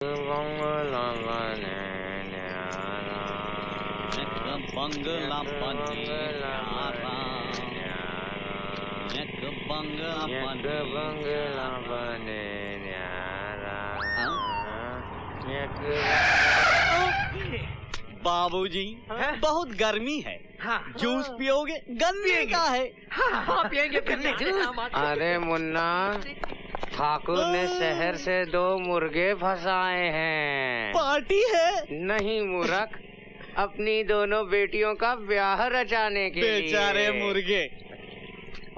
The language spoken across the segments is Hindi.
बंगला बने बाबूजी बहुत गर्मी है। हाँ। जूस पियोगे? गन्ने का है। हाँ, पिएंगे गन्ने जूस। अरे मुन्ना, ठाकुर ने शहर से 2 मुर्गे फंसाए हैं। पार्टी है? नहीं मूर्ख, अपनी दोनों बेटियों का ब्याह रचाने के लिए। बेचारे मुर्गे।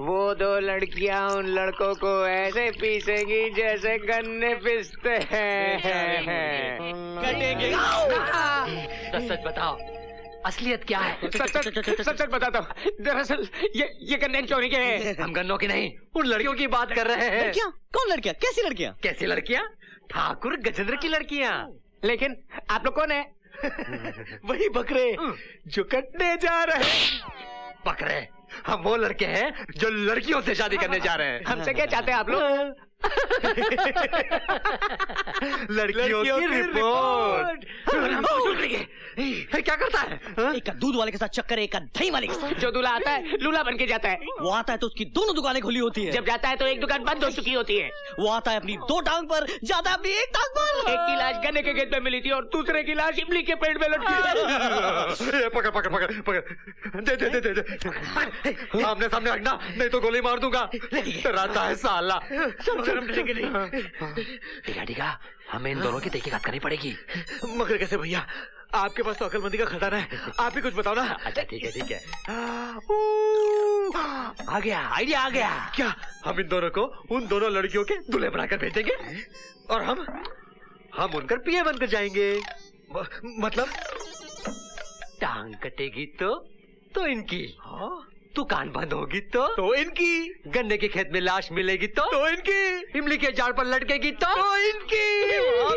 वो 2 लड़कियां उन लड़कों को ऐसे पीसेंगी जैसे गन्ने पीसते हैं। कटेंगे। सच बताओ, असलियत क्या है? सच बताता हूँ। दरअसल ये गन्ने चोरी के हैं। हम गन्नों की नहीं, उन लड़कियों की बात कर रहे हैं। लड़कियाँ? कौन लड़कियाँ? कैसी लड़कियाँ? कैसी लड़कियाँ? ठाकुर गजेंद्र की लड़कियाँ। लेकिन आप लोग कौन है? वही बकरे जो कटने जा रहे हैं। बकरे? हम वो लड़के हैं जो लड़कियों से शादी करने जा रहे हैं। हमसे क्या चाहते हैं आप लोग? लड़कियों की रिपोर्ट। क्या करता है? एक का दूध वाले के साथ चक्कर, एक का दही वाले के साथ। जो दूल्हा आता है लूला बन के जाता है। वो आता है तो उसकी दोनों दुकानें खुली होती है। जब जाता है तो एक दुकान बंद हो चुकी होती है। वो आता है अपनी 2 टांग पर, जाता है अपनी 1 टांग पर। एक की लाश गन्ने के खेत में मिली थी और दूसरे की लाश इमली के पेड़ में लटकी। पकड़ दे। आमने सामने रखना, नहीं तो गोली मार दूंगा। डराता है साला। ठीक है, हमें इन दोनों की तहकीकात करनी पड़ेगी। मगर कैसे भैया? आपके पास तो अकलमंदी का खजाना है, आप ही कुछ बताओ ना। अच्छा ठीक है। आ गया, आइडिया आ गया। क्या हम इन दोनों को उन दोनों लड़कियों के दूल्हे बनाकर भेजेंगे और हम उनकर पिए बनकर जाएंगे? मतलब टांग कटेगी तो इनकी। दुकान बंद होगी तो इनकी। गन्ने के खेत में लाश मिलेगी तो इनकी। इमली के झाड़ पर लटकेगी तो इनकी।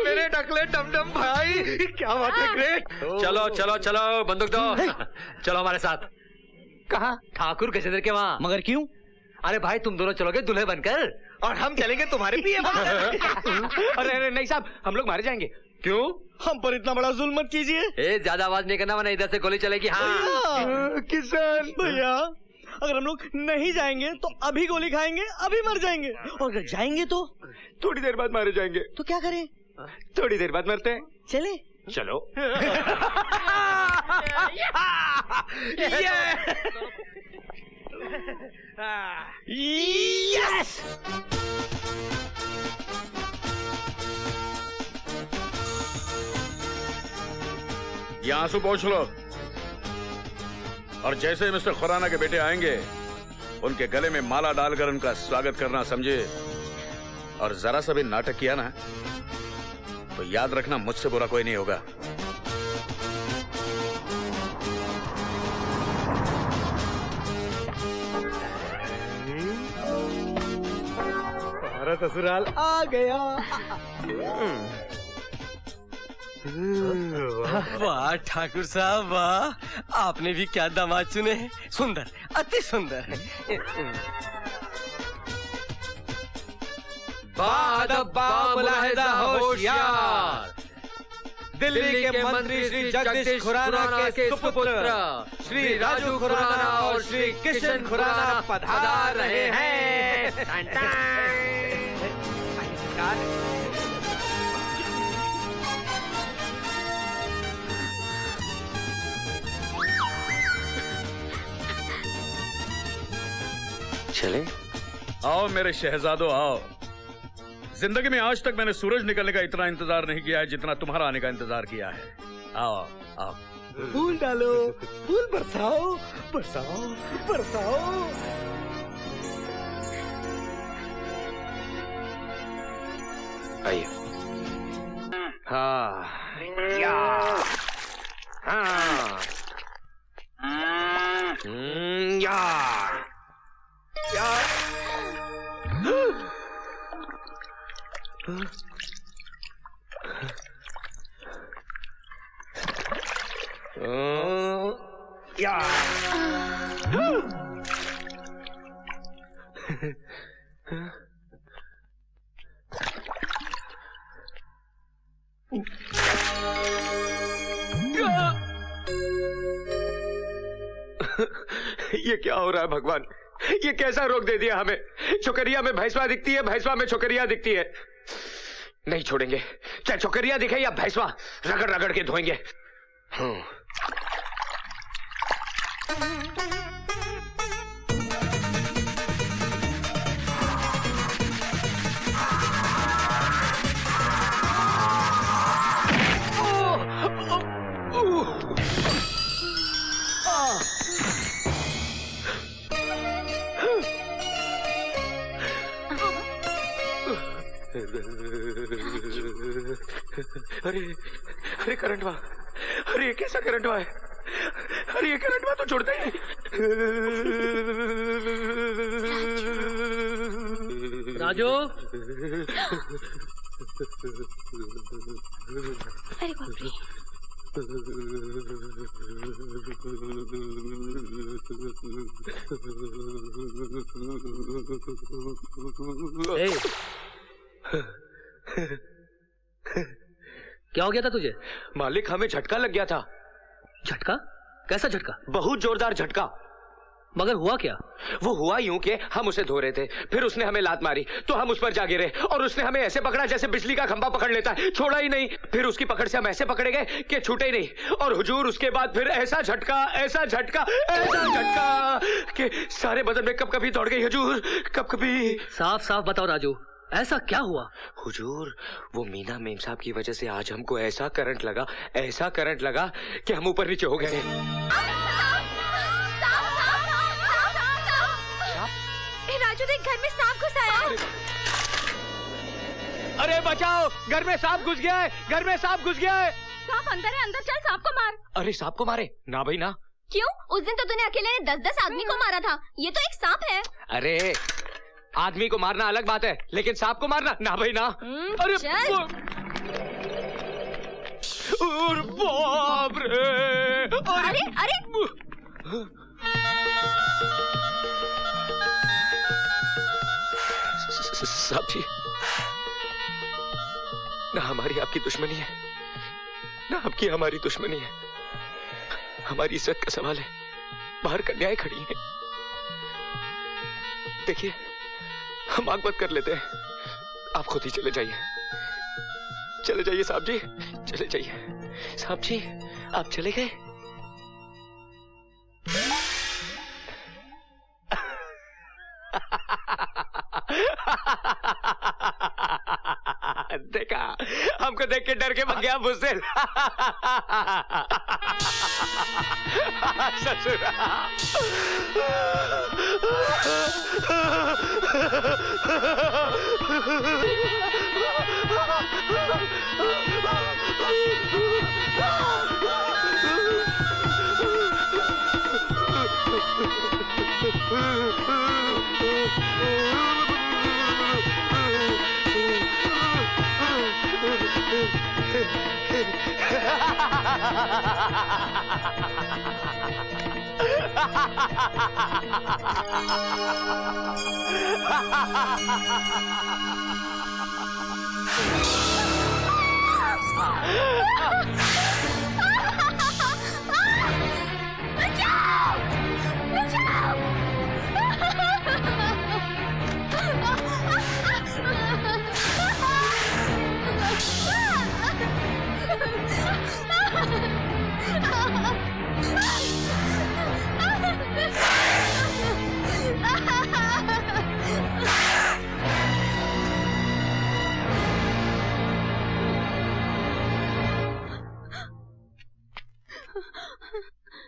मेरे टकले टमटम भाई, क्या बात है, ग्रेट। चलो बंदूक दो। चलो हमारे साथ। कहाँ? ठाकुर गजेंद्र के वहाँ। मगर क्यों? अरे भाई, तुम दोनों चलोगे दूल्हे बनकर और हम चलेंगे तुम्हारे पिए बनकर। अरे नहीं साहब, हम लोग मारे जाएंगे। क्यों? हम पर इतना बड़ा जुल्म मत कीजिए। ज्यादा आवाज नहीं करना, वरना इधर से गोली चलेगी। हाँ किसान भैया, अगर हम लोग नहीं जाएंगे तो अभी गोली खाएंगे, अभी मर जाएंगे। और अगर जाएंगे तो थोड़ी देर बाद मारे जाएंगे। तो क्या करें? थोड़ी देर बाद मरते हैं। चले? चलो। यस! ये आंसू पोंछ लो, और जैसे मिस्टर खुराना के बेटे आएंगे उनके गले में माला डालकर उनका स्वागत करना, समझे? और जरा सा भी नाटक किया ना तो याद रखना, मुझसे बुरा कोई नहीं होगा। हमारा ससुराल आ गया। वाह ठाकुर साहब वाह, आपने भी क्या दामाद चुने हैं। सुंदर, अति सुंदर। मुलाहिजा होशियार। दिल्ली के मंत्री श्री जगदीश खुराना के सुपुत्र श्री राजू खुराना और श्री किशन खुराना पधार रहे हैं। चले? आओ मेरे शहजादो, आओ। जिंदगी में आज तक मैंने सूरज निकलने का इतना इंतजार नहीं किया है जितना तुम्हारा आने का इंतजार किया है। आओ आओ। फूल डालो, फूल बरसाओ, बरसाओ, बरसाओ। आइए। हाँ या हाँ या या या ये क्या हो रहा है भगवान? ये कैसा रोग दे दिया हमें? छोकरिया में भैंसवा दिखती है, भैंसवा में छोकरिया दिखती है। नहीं छोड़ेंगे, चाहे छोकरिया दिखे या भैंसवा, रगड़ रगड़ के धोएंगे। अरे अरे करंट हुआ, अरे कैसा करंट हुआ है? अरे ये करंट हुआ तो छोड़ते ही नहीं। राजू, अरे बाप रे। क्या हो गया था तुझे? मालिक, हमें झटका लग गया था। झटका? कैसा झटका? बहुत जोरदार झटका। मगर हुआ क्या? वो हुआ यूं कि हम उसे धो रहे थे, फिर उसने हमें लात मारी तो हम उस पर जा गिरे और उसने हमें ऐसे पकड़ा जैसे बिजली का खंभा पकड़ लेता है, छोड़ा ही नहीं। फिर उसकी पकड़ से हम ऐसे पकड़े गए कि छूटे ही नहीं। और हुजूर उसके बाद फिर ऐसा झटका, ऐसा झटका, ऐसा झटका कि सारे बदन में कब कभी दौड़ गई हुजूर, कब कभी। साफ साफ बताओ राजू, ऐसा क्या हुआ? हुजूर, वो मीना मेम साहब की वजह से आज हमको ऐसा करंट लगा, ऐसा करंट लगा कि हम ऊपर नीचे हो गए। राजू देख, घर में सांप घुस आया। अरे बचाओ, घर में सांप घुस गया है, घर में सांप घुस गया है। सांप अंदर है, अंदर चल, सांप को मार। अरे सांप को मारे? ना भाई ना। क्यों? उस दिन तो तूने अकेले ने 10-10 आदमी को मारा था, ये तो एक सांप है। अरे आदमी को मारना अलग बात है, लेकिन सांप को मारना ना भाई ना। अरे बाप रे! अरे अरे साहब जी, ना हमारी आपकी दुश्मनी है, ना आपकी हमारी दुश्मनी है। हमारी इज्जत का सवाल है, बाहर कन्याएं खड़ी हैं। देखिए, हम आग बंद कर लेते हैं, आप खुद ही चले जाइए। चले जाइए साहब जी, चले जाइए। साहब जी, आप चले गए? देखा, हमको देख के डर के भाग गया बुज़दिल। ससुरा।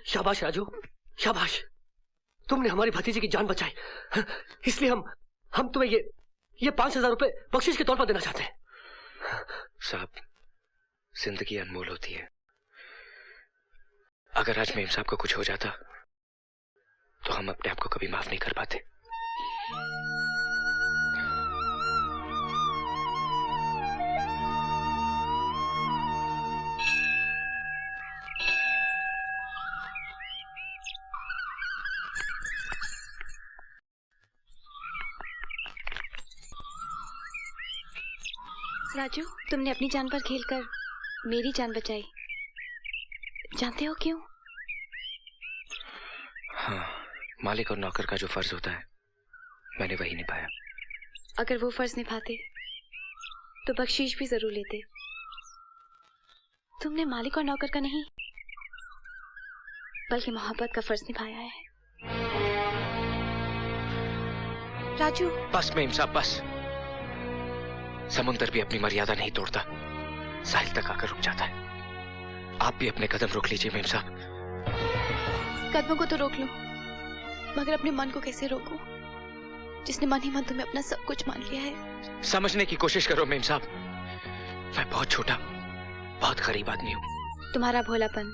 शाबाश राजू, शाबाश। तुमने हमारी भतीजी की जान बचाई, इसलिए हम तुम्हें ये 5,000 रुपए बख्शिश के तौर पर देना चाहते हैं। साहब, जिंदगी अनमोल होती है। अगर आज मेम साहब को कुछ हो जाता तो हम अपने आप को कभी माफ नहीं कर पाते। राजू, तुमने अपनी जान पर खेलकर मेरी जान बचाई। जानते हो क्यों? हाँ, मालिक और नौकर का जो फर्ज होता है मैंने वही निभाया। अगर वो फर्ज निभाते तो बख्शीश भी जरूर लेते। तुमने मालिक और नौकर का नहीं बल्कि मोहब्बत का फर्ज निभाया है। राजू, बस मेम साहब बस। समुंदर भी अपनी मर्यादा नहीं तोड़ता, साहिल तक आकर रुक जाता है। आप भी अपने कदम रोक लीजिए मेम साहब। कदमों को तो रोक लो, मगर अपने मन को कैसे रोकूं, जिसने मन ही मन तुम्हें अपना सब कुछ मान लिया है। समझने की कोशिश करो मेम साहब, मैं बहुत छोटा, बहुत गरीब आदमी हूँ। तुम्हारा भोलापन,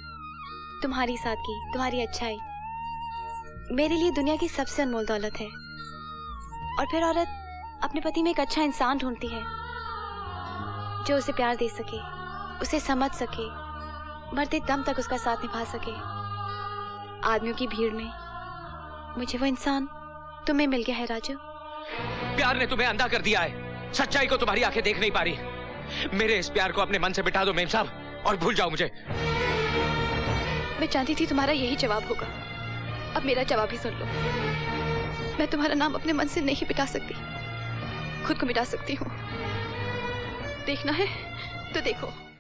तुम्हारी सादगी, तुम्हारी अच्छाई मेरे लिए दुनिया की सबसे अनमोल दौलत है। और फिर औरत अपने पति में एक अच्छा इंसान ढूंढती है जो उसे प्यार दे सके, उसे समझ सके, मरते दम तक उसका साथ निभा सके। आदमियों की भीड़ में मुझे वो इंसान तुम्हें मिल गया है राजू। प्यार ने तुम्हें अंधा कर दिया है, सच्चाई को तुम्हारी आंखें देख नहीं पा रही। मेरे इस प्यार को अपने मन से बिठा दो मेम साहब और भूल जाओ मुझे। मैं जानती थी तुम्हारा यही जवाब होगा। अब मेरा जवाब ही सुन लो। मैं तुम्हारा नाम अपने मन से नहीं मिटा सकती, खुद को मिटा सकती हूँ। देखना है तो देखो।